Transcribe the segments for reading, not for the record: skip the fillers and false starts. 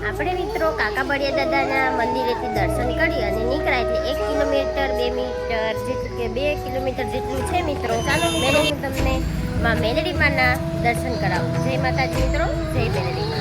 આપણે મિત્રો કાકા બળિયા દાદાના મંદિરેથી દર્શન કરી અને નીકળ્યા એટલે 1 કિલોમીટર 2 મીટર જેટલું કે 2 કિલોમીટર જેટલું છે મિત્રો. ચાલો મિત્રો હું તમને માં મેલડી માના દર્શન કરાવું. જય માતાજી મિત્રો, જય મેલડી માં.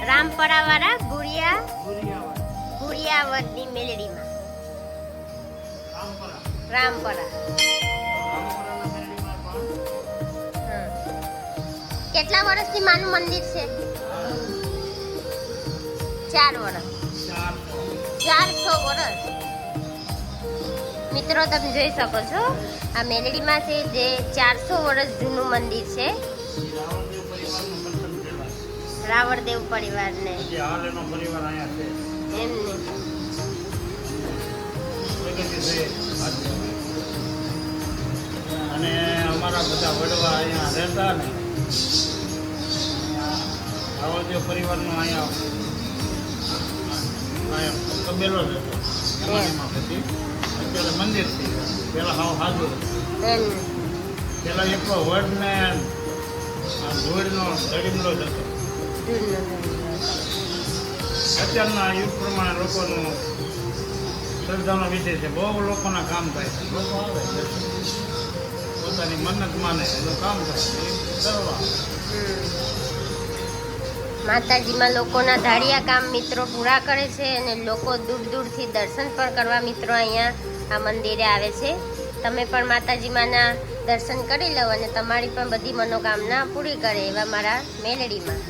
રામપરા વાળા ભુરિયાવદની મેલડીમાં. રામપરા કેટલા વર્ષથી માનું મંદિર છે? 4 વર્ષ. 400 વર્ષ. મિત્રો તમે જોઈ શકો છો આ મેલડીમાં છે જે 400 વર્ષ જૂનું મંદિર છે. રાવણદેવ પરિવારને હાલ એનો પરિવાર અહીંયા છે એમને અને અમારા બધા વડવા અહીંયા રહેતા ને રાવણદેવ પરિવારનો અહીંયા કબેલો જ હતો. એમાં પછી અત્યારે મંદિર થઈ ગયું. પેલા હાવ સાદું હતું. પેલા એક વડ ને ધૂળનો દડીમલો જ હતો. અત્યારના યુગ પ્રમાણે લોકોનું શ્રદ્ધાનો વિષય છે. બહુ લોકોના કામ થાય છે. લોકો આવે પોતાની મન્નત માને એનું કામ થાય કરવા. માતાજીમાં લોકોના ધાડિયા કામ મિત્રો પૂરા કરે છે અને લોકો દૂર દૂરથી દર્શન પણ કરવા મિત્રો અહીંયા આ મંદિરે આવે છે. તમે પણ માતાજીમાંના દર્શન કરી લો અને તમારી પણ બધી મનોકામના પૂરી કરે એવા મારા મેલડીમાં.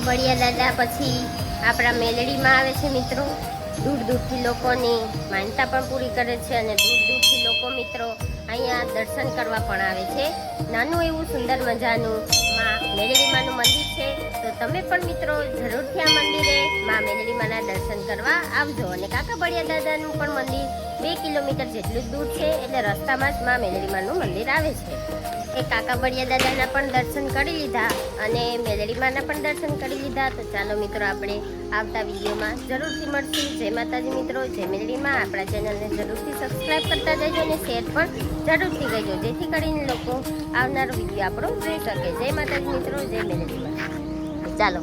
બળિયા દાદા પછી આપણા મેલડીમાં આવે છે મિત્રો. દૂર દૂરથી લોકોની માનતા પણ પૂરી કરે છે અને દૂર દૂરથી લોકો મિત્રો અહીંયા દર્શન કરવા પણ આવે છે. નાનું એવું સુંદર મજાનું માં મેલડીમાનું મંદિર છે. તો તમે પણ મિત્રો જરૂરથી આ મંદિરે માં મેલડીમાના દર્શન કરવા આવજો. અને કાકા બળિયા દાદાનું પણ મંદિર 2 કિલોમીટર જેટલું જ દૂર છે એટલે રસ્તામાં જ માં મેલડીમાનું મંદિર આવે છે. એ કાકા બળિયા દાદાના પણ દર્શન કરી લીધા અને મેલડીમાના પણ દર્શન કરી લીધા. તો ચાલો મિત્રો આપણે આવતા વિડીયોમાં જરૂરથી મળશું. જય માતાજી મિત્રો, જય મેલડીમાં. આપણા ચેનલને જરૂરથી સબસ્ક્રાઈબ કરતા જજો અને શેર પણ જરૂરથી કરજો જેથી કરીને લોકો આવનારો વિડીયો આપણો જોઈ શકે. જય માતાજી મિત્રો, જય મેલડીમાં. ચાલો.